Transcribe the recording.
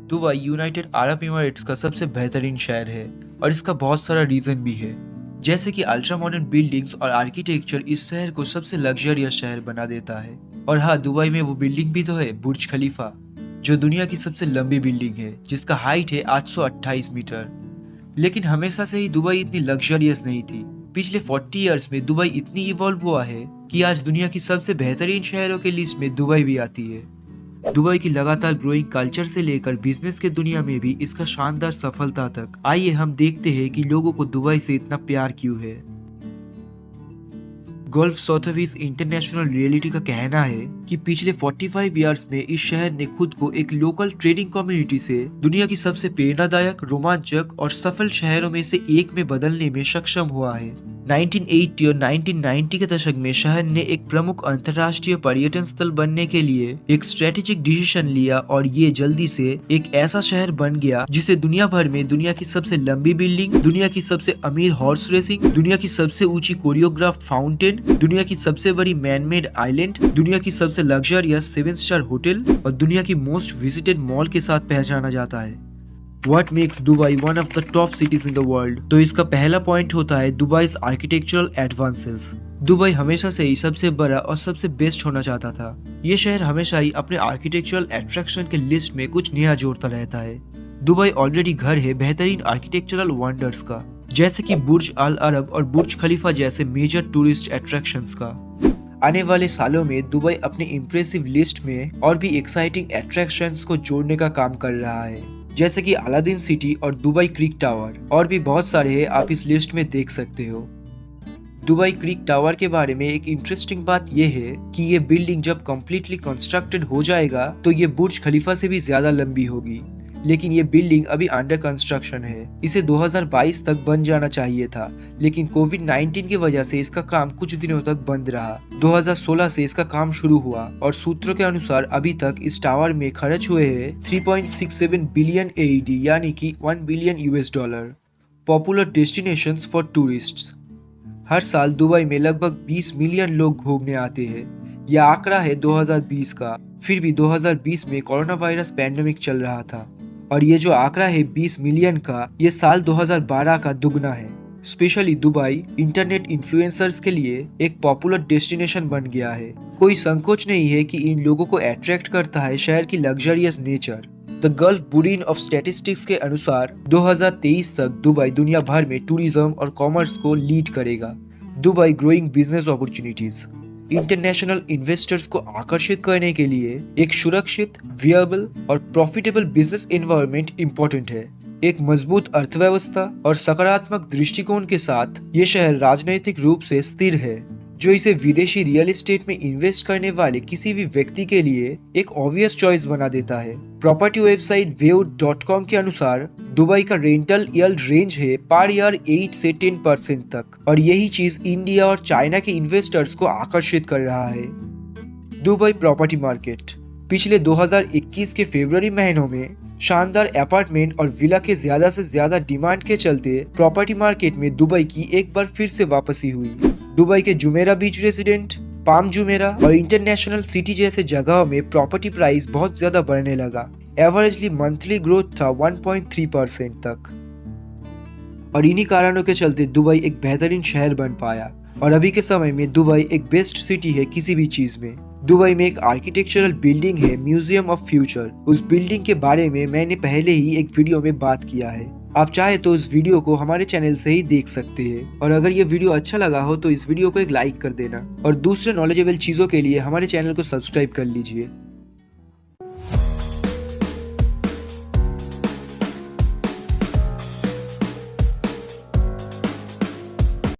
Dubai United Arab emirates का सबसे बेहतरीन शहर है और इसका बहुत सारा रीजन भी है। जैसे कि अल्ट्रा मॉडर्न बिल्डिंग्स और आर्किटेक्चर इस शहर को सबसे लग्जरियस शहर बना देता है। और हाँ, दुबई में वो बिल्डिंग भी तो है, बुर्ज खलीफा, जो दुनिया की सबसे लंबी बिल्डिंग है जिसका हाइट है 828 मीटर। लेकिन हमेशा से ही दुबई इतनी लग्जरियस नहीं थी। पिछले 40 इयर्स में दुबई इतनी इवॉल्व हुआ है कि आज दुनिया की सबसे बेहतरीन शहरों के लिस्ट में दुबई भी आती है। दुबई की लगातार ग्रोइंग कल्चर से लेकर बिजनेस के दुनिया में भी इसका शानदार सफलता तक, आइए हम देखते हैं कि लोगों को दुबई से इतना प्यार क्यों है। गल्फ सोथेबीज इंटरनेशनल रियलिटी का कहना है कि पिछले 45 इयर्स में इस शहर ने खुद को एक लोकल ट्रेडिंग कम्युनिटी से दुनिया की सबसे प्रेरणादायक, रोमांचक और सफल शहरों में से एक में बदलने में सक्षम हुआ है। 1980 और 1990 के दशक में शहर ने एक प्रमुख अंतर्राष्ट्रीय पर्यटन स्थल बनने के लिए एक स्ट्रेटेजिक डिसीजन लिया और ये जल्दी से एक ऐसा शहर बन गया जिसे दुनिया भर में दुनिया की सबसे लंबी बिल्डिंग, दुनिया की सबसे अमीर हॉर्स रेसिंग, दुनिया की सबसे ऊंची कोरियोग्राफ फाउंटेन, दुनिया की सबसे बड़ी मैनमेड आइलैंड, दुनिया की सबसे लग्जरियस 7 स्टार होटल और दुनिया की मोस्ट विजिटेड मॉल के साथ पहचाना जाता है। What makes Dubai one of the top cities in the world? तो इसका पहला पॉइंट होता है दुबई's architectural advances। दुबई हमेशा से ही सबसे बड़ा और सबसे बेस्ट होना चाहता था। ये शहर हमेशा ही अपने आर्किटेक्चरल अट्रैक्शन के लिस्ट में कुछ नया जोड़ता रहता है। दुबई ऑलरेडी घर है बेहतरीन आर्किटेक्चरल वंडर्स का, जैसे कि बुर्ज अल अरब और बुर्ज खलीफा जैसे मेजर टूरिस्ट अट्रैक्शंस का। आने वाले सालों में दुबई अपने इम्प्रेसिव लिस्ट में और भी एक्साइटिंग अट्रैक्शंस को जोड़ने का काम कर रहा है, जैसे कि अलादीन सिटी और दुबई क्रीक टावर, और भी बहुत सारे हैं, आप इस लिस्ट में देख सकते हो। दुबई क्रीक टावर के बारे में एक इंटरेस्टिंग बात यह है कि ये बिल्डिंग जब कम्प्लीटली कंस्ट्रक्टेड हो जाएगा तो ये बुर्ज खलीफा से भी ज्यादा लंबी होगी। लेकिन ये बिल्डिंग अभी अंडर कंस्ट्रक्शन है। इसे 2022 तक बन जाना चाहिए था, लेकिन कोविड-19 की वजह से इसका काम कुछ दिनों तक बंद रहा। 2016 से इसका काम शुरू हुआ और सूत्रों के अनुसार अभी तक इस टावर में खर्च हुए हैं 3.67 बिलियन AED यानी कि $1 billion. Popular destinations for tourists. हर साल दुबई में लगभग 20 मिलियन लोग घूमने आते हैं। यह आंकड़ा है 2020 का। फिर भी 2020 में कोरोना वायरस पैंडेमिक चल रहा था और ये जो आंकड़ा है 20 मिलियन का, ये साल 2012 का दुगना है। स्पेशली दुबई इंटरनेट इन्फ्लुएंसर्स के लिए एक पॉपुलर डेस्टिनेशन बन गया है। कोई संकोच नहीं है कि इन लोगों को अट्रैक्ट करता है शहर की luxurious nature. The Gulf bureau of statistics के अनुसार 2023 तक दुबई दुनिया भर में टूरिज्म और कॉमर्स को लीड करेगा। Dubai growing business opportunities. International investors को आकर्षित करने के लिए एक सुरक्षित, विएबल और प्रॉफिटेबल बिजनेस एनवायरनमेंट इम्पोर्टेंट है। एक मजबूत अर्थव्यवस्था और सकारात्मक दृष्टिकोण के साथ ये शहर राजनैतिक रूप से स्थिर है, जो इसे विदेशी रियल एस्टेट में इन्वेस्ट करने वाले किसी भी व्यक्ति के लिए एक ऑब्वियस चॉइस बना देता है। प्रॉपर्टी वेबसाइट वेव.com के अनुसार दुबई का रेंटल यील्ड रेंज है पर ईयर 8 से 10% तक, और यही चीज इंडिया और चाइना के इन्वेस्टर्स को आकर्षित कर रहा है। Dubai property market. पिछले 2021 के फरवरी महीनों में शानदार अपार्टमेंट और विला के ज्यादा से ज्यादा डिमांड के चलते प्रॉपर्टी मार्केट में दुबई की एक बार फिर से वापसी हुई। दुबई के Jumeirah beach resident, palm Jumeirah और इंटरनेशनल सिटी जैसे जगहों में प्रॉपर्टी प्राइस बहुत ज्यादा बढ़ने लगा। एवरेजली मंथली ग्रोथ था 1.3% तक, और इन्हीं कारणों के चलते दुबई एक बेहतरीन शहर बन पाया। और अभी के समय में दुबई एक बेस्ट सिटी है किसी भी चीज में। दुबई में एक आर्किटेक्चरल बिल्डिंग है, म्यूजियम ऑफ फ्यूचर। उस बिल्डिंग के बारे में मैंने पहले ही एक वीडियो में बात किया है। आप चाहे तो उस वीडियो को हमारे चैनल से ही देख सकते हैं। और अगर ये वीडियो अच्छा लगा हो तो इस वीडियो को एक लाइक कर देना और दूसरे नॉलेजेबल चीजों के लिए हमारे चैनल को सब्सक्राइब कर लीजिए।